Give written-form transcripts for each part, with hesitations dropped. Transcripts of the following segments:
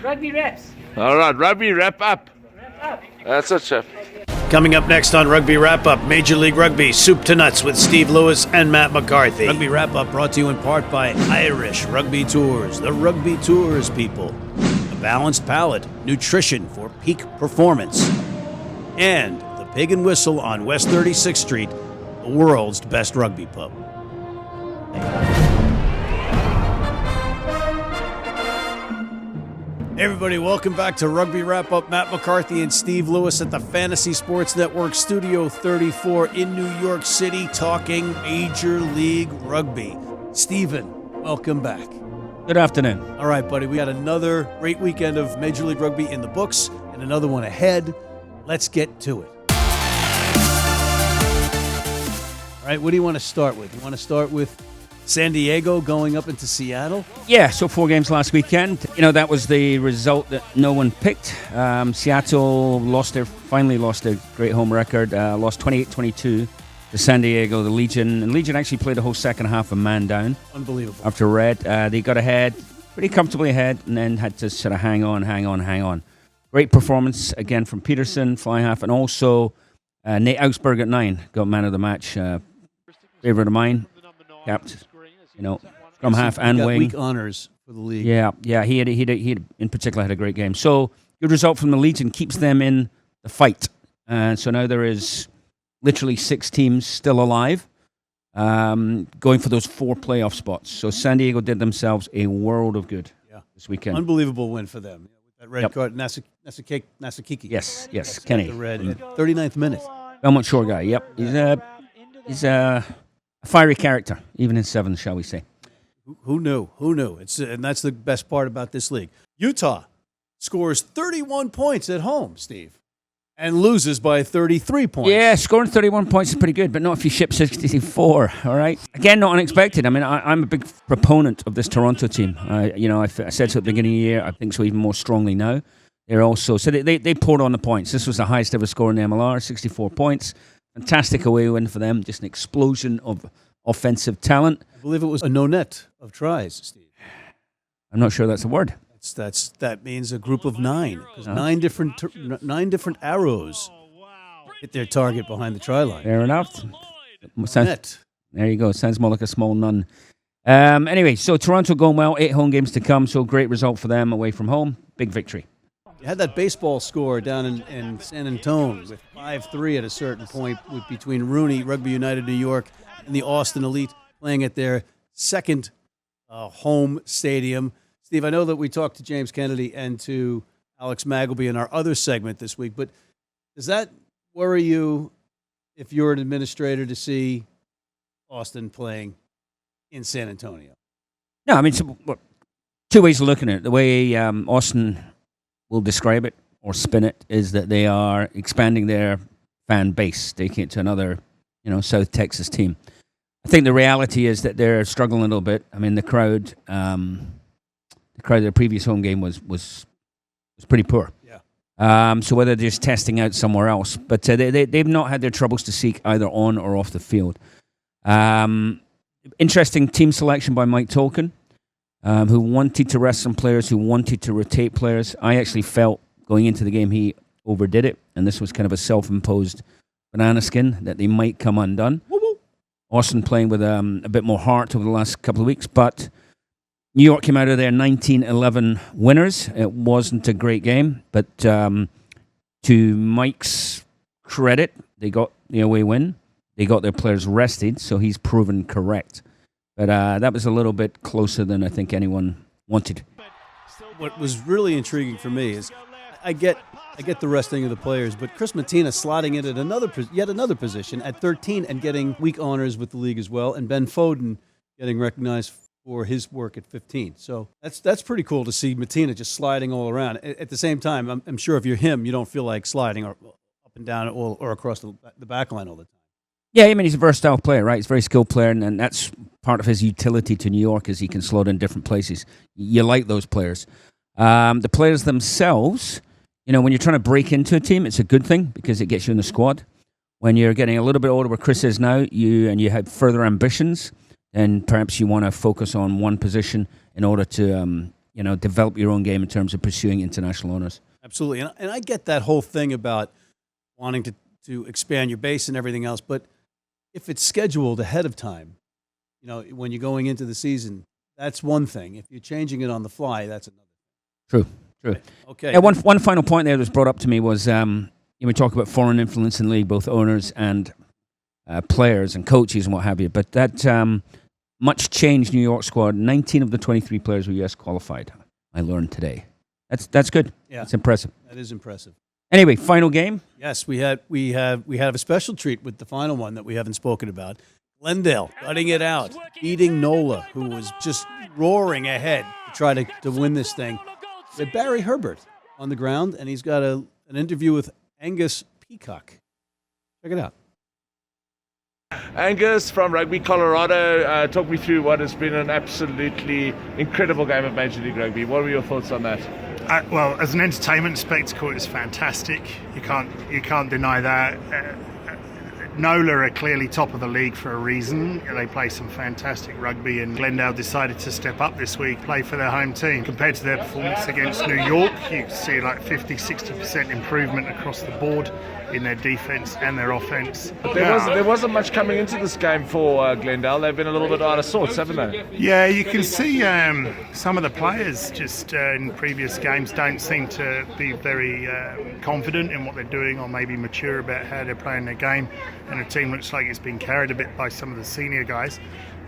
Rugby reps. All right, rugby wrap up. That's it, chef. Coming up next on Rugby Wrap-Up, Major League Rugby, Soup to Nuts with Steve Lewis and Matt McCarthy. Rugby Wrap-Up brought to you in part by Irish Rugby Tours, the Rugby Tours people. A balanced palate, nutrition for peak performance. And the Pig and Whistle on West 36th Street, the world's best rugby pub. Hey everybody, welcome back to Rugby Wrap-Up. Matt McCarthy and Steve Lewis at the Fantasy Sports Network Studio 34 in New York City, talking Major League Rugby. Steven, welcome back. Good afternoon. All right, buddy, we got another great weekend of Major League Rugby in the books and another one ahead. Let's get to it. All right, what do you want to start with? You want to start with San Diego going up into Seattle? Yeah, so 4 games last weekend. You know, that was the result that no one picked. Seattle finally lost their great home record, lost 28-22 to San Diego, the Legion. And Legion actually played the whole second half a man down. Unbelievable. After red. They got ahead, pretty comfortably ahead, and then had to sort of hang on. Great performance again from Peterson, fly half, and also Nate Augsburg at 9 got man of the match. Favorite of mine, capped. You know, scrum half and wing. Weak honors for the league. Yeah. He had in particular had a great game. So good result from the Legion keeps them in the fight. So now there is literally 6 teams still alive, going for those 4 playoff spots. So San Diego did themselves a world of good this weekend. Unbelievable win for them. That red card, Nasakiki. Yes, Kenny. The red, 39th minute. Belmont Shore guy. Yep, he's a fiery character, even in 7th, shall we say. Who knew? And that's the best part about this league. Utah scores 31 points at home, Steve, and loses by 33 points. Yeah, scoring 31 points is pretty good, but not if you ship 64, all right? Again, not unexpected. I mean, I'm a big proponent of this Toronto team. I said so at the beginning of the year. I think so even more strongly now. They're also, so they poured on the points. This was the highest ever score in the MLR, 64 points. Fantastic away win for them. Just an explosion of offensive talent. I believe it was a no net of tries, Steve. I'm not sure that's a word. That means a group of 9. Because 9 different arrows hit their target behind the try line. Fair enough. Net. There you go. Sounds more like a small nun. Anyway, so Toronto going well. 8 home games to come. So great result for them away from home. Big victory. You had that baseball score down in San Antonio with 5-3 at a certain point between Rooney, Rugby United New York, and the Austin Elite playing at their second home stadium. Steve, I know that we talked to James Kennedy and to Alex Magleby in our other segment this week, but does that worry you if you're an administrator to see Austin playing in San Antonio? No, I mean, look, 2 ways of looking at it. The way Austin will describe it or spin it is that they are expanding their fan base, taking it to another, South Texas team. I think the reality is that they're struggling a little bit. I mean, the crowd their previous home game was pretty poor. Yeah. So whether they're just testing out somewhere else, but they've not had their troubles to seek either on or off the field. Interesting team selection by Mike Tolkien. Who wanted to rest some players, who wanted to rotate players. I actually felt going into the game he overdid it, and this was kind of a self-imposed banana skin that they might come undone. Austin playing with a bit more heart over the last couple of weeks, but New York came out of there 19-11 winners. It wasn't a great game, but to Mike's credit, they got the away win. They got their players rested, so he's proven correct. But that was a little bit closer than I think anyone wanted. What was really intriguing for me is I get the resting of the players, but Chris Mattina slotting in at yet another position at 13 and getting week honors with the league as well, and Ben Foden getting recognized for his work at 15. So that's pretty cool to see Mattina just sliding all around. At the same time, I'm sure if you're him, you don't feel like sliding or up and down or across the back line all the time. Yeah, I mean, he's a versatile player, right? He's a very skilled player, and that's part of his utility to New York is he can slot in different places. You like those players. The players themselves, when you're trying to break into a team, it's a good thing because it gets you in the squad. When you're getting a little bit older, where Chris is now, you have further ambitions, and perhaps you want to focus on one position in order to develop your own game in terms of pursuing international honors. Absolutely. And I get that whole thing about wanting to expand your base and everything else. But if it's scheduled ahead of time, when you're going into the season, that's one thing. If you're changing it on the fly, that's another. True. Okay. Yeah, one final point there that was brought up to me was, we talk about foreign influence in the league, both owners and players and coaches and what have you. But that much changed New York squad. 19 of the 23 players were US qualified. I learned today. That's good. Yeah, it's impressive. That is impressive. Anyway, final game. Yes, we have a special treat with the final one that we haven't spoken about. Glendale gutting it out, beating NOLA, who was just roaring ahead to try to win this thing. We had Barry Herbert on the ground, and he's got an interview with Angus Peacock. Check it out. Angus from Rugby Colorado, talk me through what has been an absolutely incredible game of Major League Rugby. What were your thoughts on that? Well, as an entertainment spectacle, it's fantastic. You can't deny that. NOLA are clearly top of the league for a reason. They play some fantastic rugby, and Glendale decided to step up this week, play for their home team. Compared to their performance against New York, you see like 50-60% improvement across the board in their defence and their offence. But there wasn't much coming into this game for Glendale. They've been a little bit out of sorts, haven't they? Yeah, you can see some of the players just in previous games don't seem to be very confident in what they're doing, or maybe mature about how they're playing their game. And the team looks like it's been carried a bit by some of the senior guys.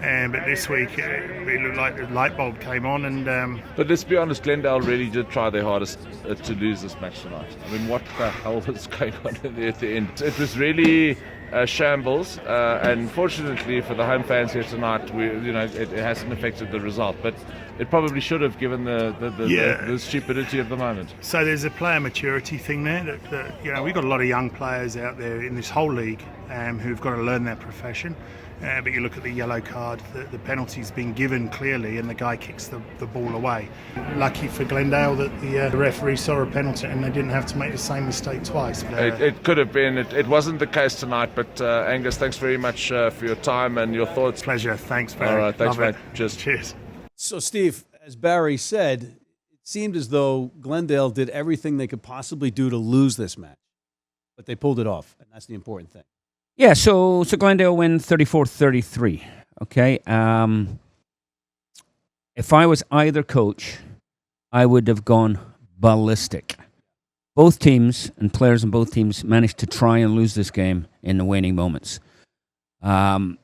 But this week, it looked like the light bulb came on. But let's be honest, Glendale really did try their hardest to lose this match tonight. I mean, what the hell was going on at the end? It was really shambles. And fortunately for the home fans here tonight, it hasn't affected the result. But it probably should have, given the stupidity of the moment. So there's a player maturity thing there. That we've got a lot of young players out there in this whole league who've got to learn their profession. But you look at the yellow card, the penalty's been given clearly, and the guy kicks the ball away. Lucky for Glendale that the referee saw a penalty and they didn't have to make the same mistake twice. But, it could have been. It wasn't the case tonight, but Angus, thanks very much for your time and your thoughts. Pleasure. Thanks, Barry. All right, thanks, Love mate. it. Cheers. So, Steve, as Barry said, it seemed as though Glendale did everything they could possibly do to lose this match, but they pulled it off, and that's the important thing. Yeah, so Glendale win 34-33. Okay. If I was either coach, I would have gone ballistic. Both teams and players in both teams managed to try and lose this game in the waning moments. New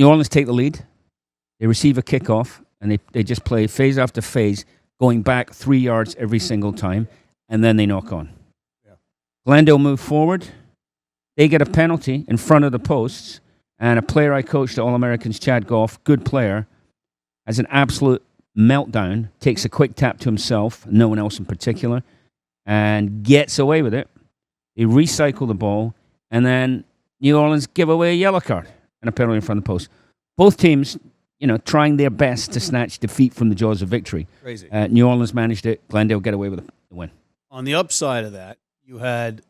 Orleans take the lead. They receive a kickoff, and they just play phase after phase, going back 3 yards every single time, and then they knock on. Yeah. Glendale move forward. They get a penalty in front of the posts, and a player I coached at All-Americans, Chad Goff, good player, has an absolute meltdown, takes a quick tap to himself, no one else in particular, and gets away with it. They recycle the ball, and then New Orleans give away a yellow card and a penalty in front of the post. Both teams, trying their best to snatch defeat from the jaws of victory. Crazy. New Orleans managed it. Glendale get away with the win. On the upside of that, you had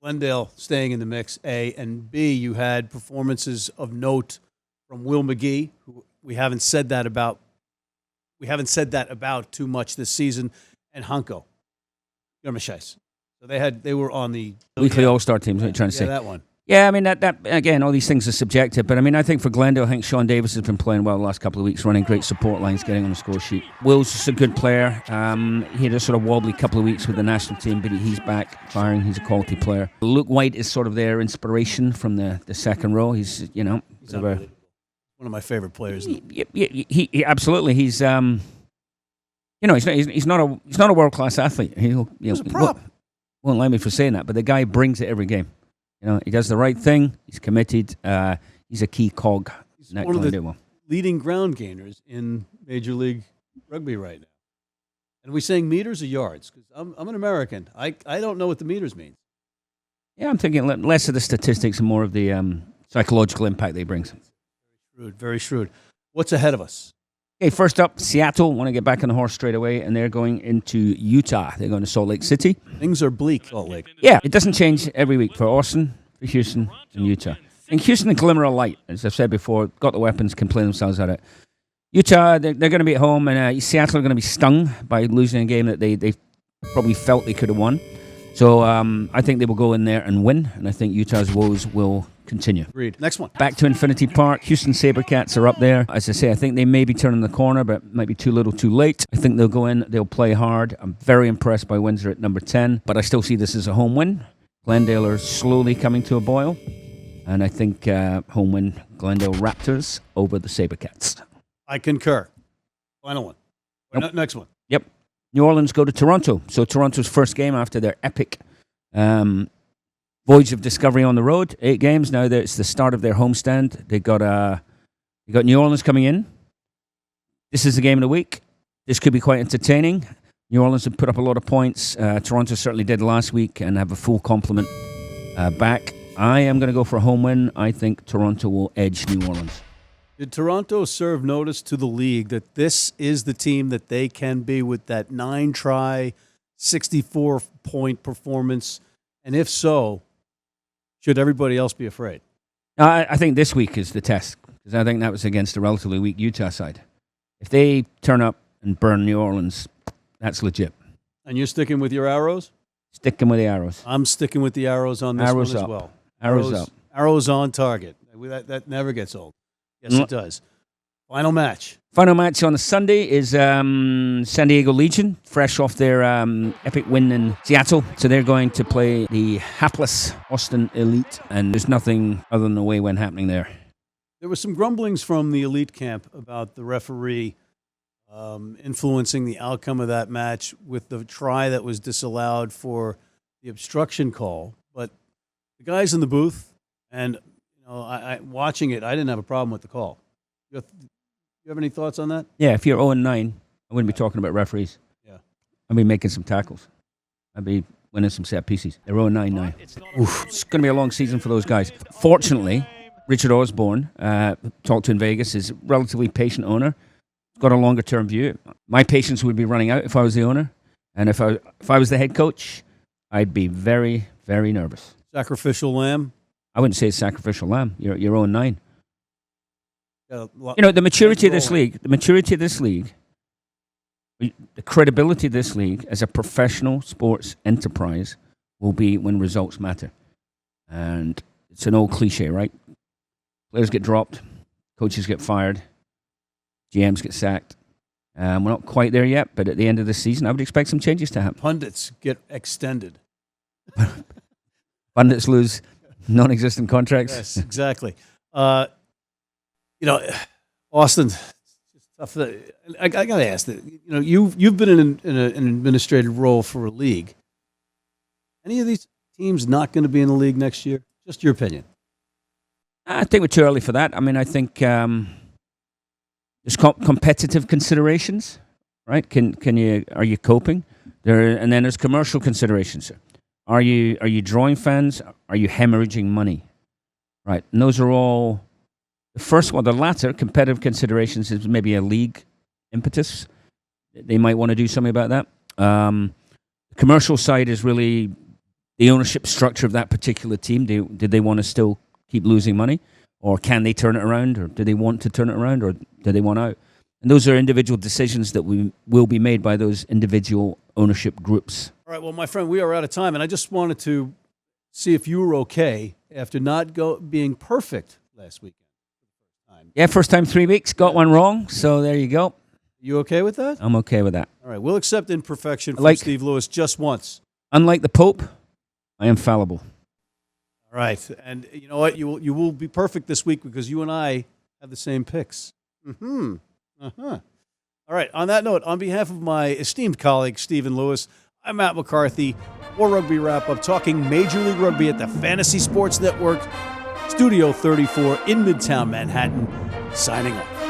Glendale staying in the mix, A, and B, you had performances of note from Will McGee, who we haven't said that about too much this season, and Hanko Yermashais. So they were on the weekly All-Star team. What are you trying to say? That one. Yeah, I mean, that again, all these things are subjective, but I mean, I think for Glendale, I think Sean Davis has been playing well the last couple of weeks, running great support lines, getting on the score sheet. Will's just a good player. He had a sort of wobbly couple of weeks with the national team, but he's back firing. He's a quality player. Luke White is sort of their inspiration from the second row. He's he's one of my favorite players. He absolutely. He's he's not a world class athlete. He's a prop. Won't like me for saying that, but the guy brings it every game. He does the right thing. He's committed. He's a key cog. He's one of the leading ground gainers in Major League Rugby right now. And are we saying meters or yards? Because I'm an American. I don't know what the meters mean. Yeah, I'm thinking less of the statistics and more of the psychological impact they brings. Very shrewd. What's ahead of us? Okay, first up, Seattle want to get back on the horse straight away, and they're going into Utah. They're going to Salt Lake City. Things are bleak, Salt Lake. Yeah, it doesn't change every week for Austin, for Houston, and Utah. And Houston, a glimmer of light, as I've said before, got the weapons, can play themselves at it. Utah, they're going to be at home, and Seattle are going to be stung by losing a game that they probably felt they could have won. So I think they will go in there and win, and I think Utah's woes will continue. Agreed. Next one. Back to Infinity Park. Houston SaberCats are up there. As I say, I think they may be turning the corner, but might be too little too late. I think they'll go in, they'll play hard. I'm very impressed by Windsor at number 10, but I still see this as a home win. Glendale are slowly coming to a boil, and I think home win, Glendale Raptors over the SaberCats. I concur. Final one. Nope. Next one. Yep. New Orleans go to Toronto. So Toronto's first game after their epic voyage of discovery on the road. 8 games. Now that it's the start of their homestand. They got New Orleans coming in. This is the game of the week. This could be quite entertaining. New Orleans have put up a lot of points. Toronto certainly did last week and have a full complement back. I am going to go for a home win. I think Toronto will edge New Orleans. Did Toronto serve notice to the league that this is the team that they can be with that 9-try, 64-point performance? And if so, should everybody else be afraid? I think this week is the test, because I think that was against a relatively weak Utah side. If they turn up and burn New Orleans, that's legit. And you're sticking with your arrows? Sticking with the arrows. I'm sticking with the arrows on this Arrows one up. as well. Arrows up. Arrows on target. That never gets old. Yes, it does. Final match. Final match on a Sunday is San Diego Legion, fresh off their epic win in Seattle. So they're going to play the hapless Austin Elite, and there's nothing other than away win happening there. There was some grumblings from the Elite camp about the referee influencing the outcome of that match with the try that was disallowed for the obstruction call. But the guys in the booth and I watching it, I didn't have a problem with the call. You have any thoughts on that? Yeah, if you're 0-9, I wouldn't be talking about referees. Yeah. I'd be making some tackles. I'd be winning some set pieces. They're 0-9 now. It's going to be a long season for those guys. Fortunately, Richard Osborne, talked to in Vegas, is a relatively patient owner. He's got a longer-term view. My patience would be running out if I was the owner. And if I was the head coach, I'd be very, very nervous. Sacrificial lamb? I wouldn't say it's sacrificial lamb. You're 0-9. The maturity of this league, the credibility of this league as a professional sports enterprise will be when results matter. And it's an old cliche, right? Players get dropped, coaches get fired, GMs get sacked. We're not quite there yet, but at the end of the season, I would expect some changes to happen. Pundits get extended. Pundits lose non-existent contracts. Yes, exactly. Austin, it's tough. I got to ask that. You've been in an administrative role for a league. Any of these teams not going to be in the league next year? Just your opinion. I think we're too early for that. I mean, I think there's competitive considerations, right? Are you coping? And then there's commercial considerations. Are you drawing fans? Are you hemorrhaging money? Right, and those are all. The latter, competitive considerations, is maybe a league impetus. They might want to do something about that. The commercial side is really the ownership structure of that particular team. Did they want to still keep losing money? Or can they turn it around? Or do they want to turn it around? Or do they want out? And those are individual decisions that will be made by those individual ownership groups. All right, well, my friend, we are out of time, and I just wanted to see if you were okay after not being perfect last weekend. Yeah, first time 3 weeks. Got one wrong, so there you go. You okay with that? I'm okay with that. All right, we'll accept imperfection from Steve Lewis just once. Unlike the Pope, I am fallible. All right, and you know what? You will be perfect this week because you and I have the same picks. All right, on that note, on behalf of my esteemed colleague, Stephen Lewis, I'm Matt McCarthy, War Rugby Wrap-Up, talking Major League Rugby at the Fantasy Sports Network, Studio 34 in Midtown Manhattan, signing off.